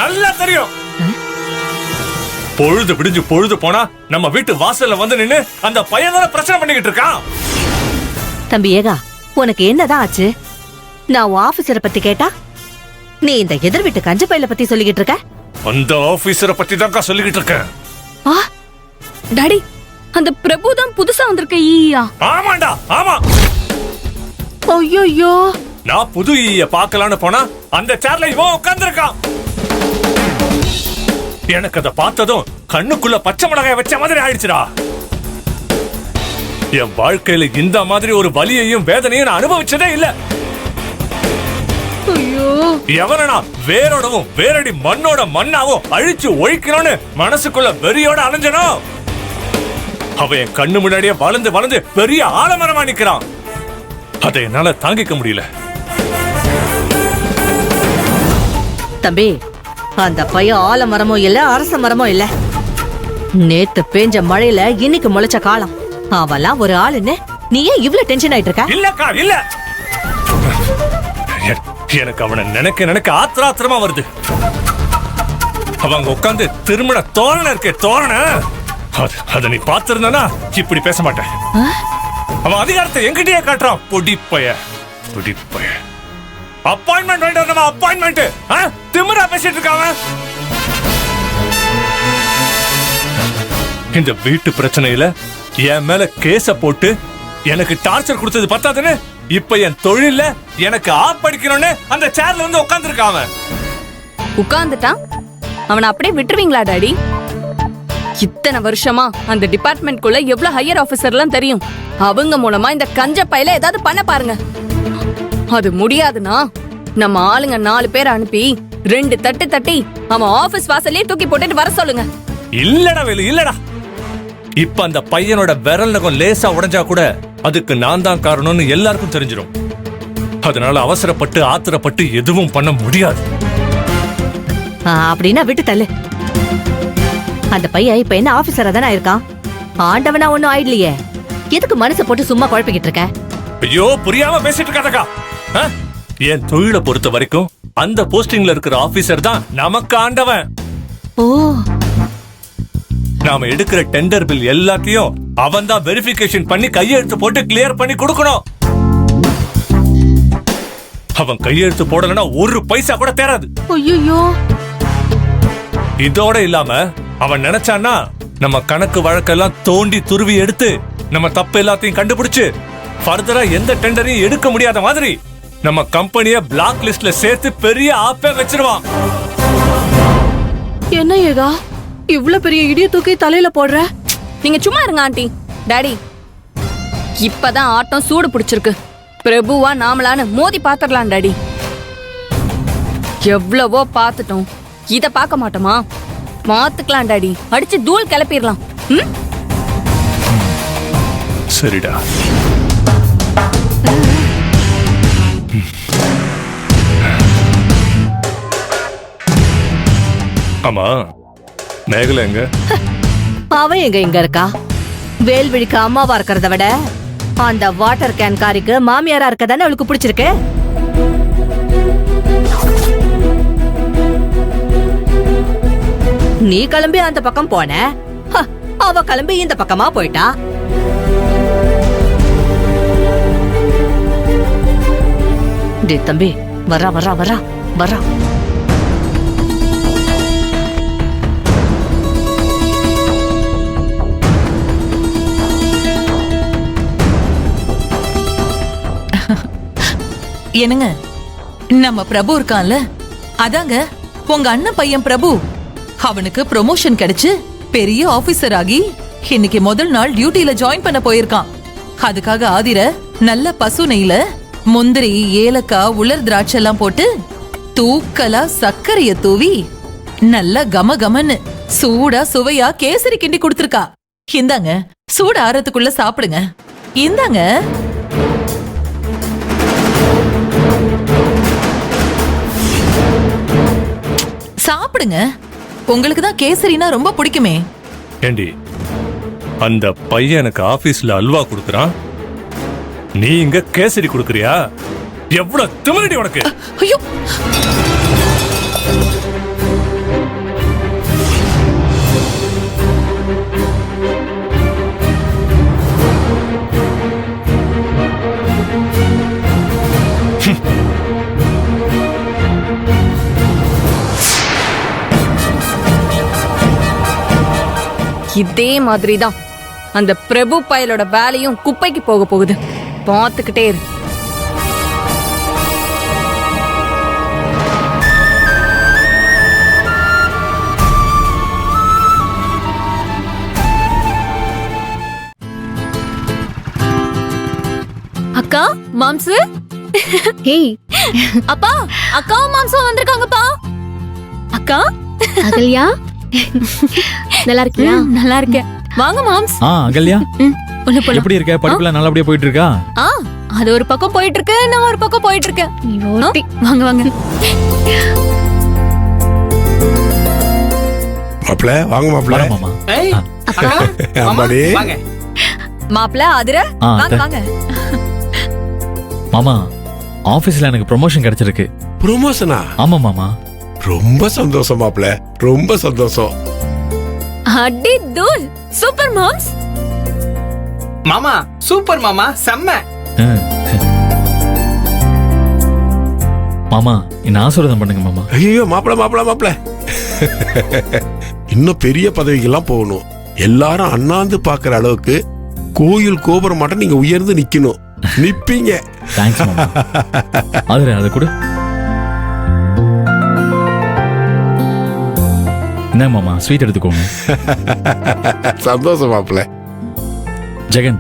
நல்லா தெரியும். பொழுது விடிஞ்சு பொழுது போனா நம்ம வீட்டு வாசல்ல வந்து நின்னு அந்த பையனோட பிரச்சனை பண்ணிக்கிட்டு இருக்கான். தம்பி ஏகா, உனக்கு என்னதான் ஆச்சு? நான் உன் ஆபீசரை பத்தி கேட்டா நீ இந்த எதிர் வீட்டு கஞ்ச பையில பத்தி சொல்லிக்கிட்டு இருக்க. அந்த ஆபீசரை பத்தி தான் சொல்லிக்கிட்டு இருக்கேன். டாடி, அந்த பிரபு தான் புதுசா வந்திருக்க ஈயா? ஆமாண்டா, ஆமா. ஐயோ, நான் புது ஈய பார்க்கலான்னு போனா அந்த சேர்ல இவன் உட்கார்ந்திருக்கான். எனக்கு அதை பார்த்ததும் கண்ணுக்குள்ள பச்சை மிளகாய் வச்ச மாதிரி ஆயிடுச்சுடா. என் வாழ்க்கையில இந்த மாதிரி ஒரு வலியையும் வேதனையும் நான் அனுபவிச்சதே இல்ல. எவனா வேரோடவும் வேரடி மண்ணோட மண்ணாவும் அழிச்சு ஒழிக்கணும்னு மனசுக்குள்ள வெறியோட அலைஞ்சனோ அவன் என் கண்ணு முன்னாடியே வளர்ந்து வளர்ந்து பெரிய ஆலமரமா நிக்கிறான். அதை என்னால தாங்கிக்க முடியல. தம்பி, அந்த பையன் ஆலமரமும் இல்ல அரச மரமும் இல்ல. நேத்து பேஞ்ச மழையில இன்னைக்கு முளைச்ச காலம். அவெல்லாம் ஒரு ஆளுன்னு நீ ஏன் இவ்ளோ டென்ஷன் ஆயிட்டு இருக்க? இல்லக்கா, இல்ல. எனக்கு அவனை நினைக்க நினைக்க ஆத்திரமா வருது. அவங்க உட்காந்து திருமண தோரணை இருக்கே, தோரணை, அத நீ பாத்திருந்தா இப்படி பேச மாட்டேன். அவன் அதிகாரத்தை எங்கிட்டயே காட்டுறான். பொடிப்பைய அப்பாயின்மெண்ட் வேண்டாம். அப்பாயின்மெண்ட் திமிரா பேசிட்டு இருக்காங்க. இந்த வீட்டு பிரச்சனையில என் மேல கேஸ போட்டு எனக்கு டார்ச்சர் கொடுத்தது பத்தாதுன்னு இப்ப என் தொழில எனக்கு ஆப்படிக்கணும்னு அந்த சேர்ல வந்து உட்கார்ந்திருக்காங்க. உட்கார்ந்துட்டான், அவனை அப்படியே விட்டுருவீங்களா டாடி? இத்தனை வருஷமா அந்த டிபார்ட்மெண்ட்குள்ள எவ்வளவு ஹையர் ஆபீசர்லாம் தெரியும். அவங்க மூலமா இந்த கஞ்ச பையில ஏதாவது பண்ண பாருங்க. அது முடியாதுன்னா நம்ம ஆளுங்க 4 பேர் அனுப்பி 2 தட்டு தட்டி அவன் ஆபீஸ் வாசல்லே தூக்கி போட்டுட்டு வர சொல்லுங்க. இல்லடா வேலு, இல்லடா. இப்ப அந்த பையனோட விரல் நகம் லேசா உடைஞ்சா கூட அதுக்கு நான் தான் காரணம்னு எல்லாருக்கும் தெரிஞ்சிடும். அதனால அவசரப்பட்டு ஆத்திரப்பட்டு எதுவும் பண்ண முடியாது. அப்படின்னா விட்டு தள்ளு. அந்த பையன் இப்ப என்ன ஆபீசரா தானே இருக்கான். ஆண்டவனா ஒண்ணும் ஆயிடலையே. எதுக்கு மனசை போட்டு சும்மா குழப்பிக்கிட்டு இருக்க? ஐயோ, புரியாம பேசிட்டு இருக்காதக்கா. என் தொழிலை பொறுத்த வரைக்கும் அந்த போஸ்டிங்ல இருக்கிற ஆபீசர் தான் நமக்கு ஆண்டவன். ஓ, நாம எடுக்கிற டெண்டர் பில் எல்லாத்தையும் அவன் தான் வெரிஃபிகேஷன் பண்ணி கையெழுத்து போட்டு கிளியர் பண்ணி கொடுக்கணும். அவன் கையெழுத்து போடலன்னா ஒரு பைசா கூட தேராது. ஐயோ, இதோட இல்லாம அவன் நினைச்சான்னா நம்ம கணக்கு வழக்கெல்லாம் தோண்டி துருவி எடுத்து நம்ம தப்பு எல்லாத்தையும் கண்டுபிடிச்சு ஃபர்தரா எந்த டெண்டரையும் எடுக்க முடியாத மாதிரி நம்ம கம்பெனிய பிளாக் லிஸ்ட்ல சேர்த்து பெரிய ஆப்பே வச்சிருவான். என்ன ஏகா இவ்ளோ பெரிய இடிய தூக்கி தலையில போடுற? நீங்க சும்மா இருங்க ஆண்டி. டாடி, இப்பதான் ஆட்டம் சூடு பிடிச்சிருக்கு. பிரபுவா நாமளான்னு மோதி பாத்துடலாம் டாடி. எவ்வளவோ பாத்துட்டோம், இத பார்க்க மாட்டோமா? மாத்துக்கலாம் டாடி, அடிச்சு தூள் கிளப்பிடலாம். சரிடா. ஆமா, மேகல எங்க? அவன் எங்க இங்க இருக்கா? வேல்விழிக்கு அம்மாவா இருக்கிறத விட அந்த வாட்டர் கேன் காரிக்கு மாமியாரா இருக்கதானே அவளுக்கு பிடிச்சிருக்கு. நீ கிளம்பி அந்த பக்கம் போன, அவ கிளம்பி இந்த பக்கமா போயிட்டா. டே தம்பி, வரா வரா வரா வரா. என்னங்க, நம்ம பிரபு இருக்கான்ல, அதாங்க உங்க அண்ணன் பையன் பிரபு. அவனுக்கு ப்ரொமோஷன் கிடைச்சு பெரிய ஆபீசர் ஆகி இன்னைக்கு முதல் நாள் டியூட்டில ஜாயின் பண்ண போயிருக்கான். அதுக்காக ஆதிர நல்ல பசு நெய்ல முந்திரி, ஏலக்காய், உலர் திராட்சை எல்லாம் போட்டு தூக்கலா சர்க்கரைய தூவி நல்ல கம கமன்னு சூடா சுவையா கேசரி கிண்டி கொடுத்திருக்கா. இந்தாங்க, சூடு ஆறதுக்குள்ள சாப்பிடுங்க. இந்தாங்க. சாப்பிடுங்க, உங்களுக்கு தான் கேசரினா ரொம்ப பிடிக்குமே. ஏண்டி, அந்த பையன் எனக்கு ஆபீஸ்ல அல்வா கொடுக்கறான், நீ இங்க கேசரி கொடுக்கறியா? எவ்வளவு திமிரடி உனக்கு! ஐயோ, இதே மாதிரி தான் அந்த பிரபு பயலோட வேலையும் குப்பைக்கு போக போகுது. பார்த்துக்கிட்டே இரு. அக்கா மாம்சு ஹேய் அப்பா அக்காவும் மாம்சும் வந்திருக்காங்கப்பா. அக்கா அகல்யா நல்லா இருக்கியா? நல்லா இருக்கேன். வாங்க மாம்ஸ். அகல்யா உள்ள போலாம். எப்படி இருக்க? படிப்புல நல்லபடியா போயிட்டு இருக்கா? அது ஒரு பக்கம் போயிட்டு இருக்கு, நான் ஒரு பக்கம் போயிட்டு இருக்கேன். ஓட்டி. வாங்க வாங்க. மாப்ள வாங்க மாப்ள. வர மாமா. அம்மாடி மாப்பிள்ள அதிர வாங்க வாங்க. மாமா ஆபீஸ்ல எனக்கு ப்ரொமோஷன் கிடைச்சிருக்கு. ப்ரொமோஷனா? ஆமா மாமா. ரொம்ப சந்தோஷம் மாப்ள, ரொம்ப சந்தோஷம். அடி தூள். Super moms. மாமா சூப்பர் மாமா, செம்ம. மாமா என்ன ஆசீர்வாதம் பண்ணுங்க மாமா. ஐயோ மாப்ள மாப்ள மாப்ள, இன்னும் பெரிய பதவிக்கெல்லாம் போகணும். எல்லாரும் அண்ணாந்து பாக்குற அளவுக்கு கோயில் கோபுரம் மட்டும் நீங்க உயர்ந்து நிக்கணும். நிப்பீங்க. தேங்க்ஸ் மாமா. அதுல அதை கொடு. என்ன மாமா ஸ்வீட் எடுத்துக்கோங்க. சந்தோஷம் மாப்ள. ஜெகன்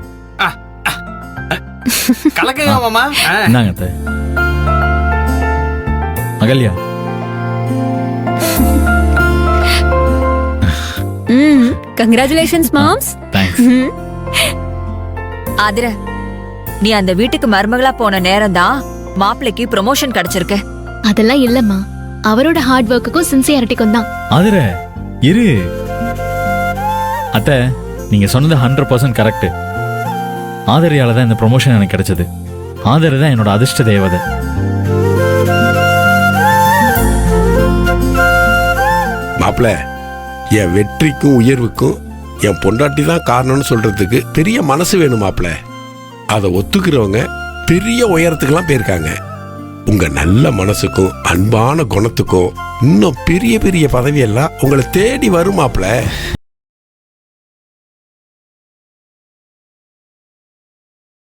கலக்குங்க மாமா. என்னங்க அத்தை? Ahalya congratulations moms. தேங்க்ஸ். அதிர நீ அந்த வீட்டுக்கு மருமகளா போன நேரம் தான் மாப்பிள்ளைக்கு ப்ரொமோஷன் கிடைச்சிருக்கு. அதெல்லாம் இல்லம்மா, அவரோட ஹார்ட் ஒர்க்குக்கும் சின்சியாரிட்டிக்கும் தான். அதுல இரு அத்தை, நீங்க சொன்னது 100% கரெக்ட். ஆதரியால தான் இந்த ப்ரொமோஷன் எனக்கு கிடைச்சது. ஆதரி தான் என்னோட அதிர்ஷ்ட தேவதை. மாப்ள, என் வெற்றிக்கும் உயர்வுக்கும் என் பொண்டாட்டி தான் காரணம்னு சொல்றதுக்கு பெரிய மனசு வேணும் மாப்ள. அதை ஒத்துக்கிறவங்க பெரிய உயரத்துக்கெல்லாம் போயிருக்காங்க. உங்க நல்ல மனசுக்கும் அன்பான குணத்துக்கும் இன்னும் பெரிய பெரிய பதவியெல்லாம் உங்களை தேடி வரும் மாப்ள.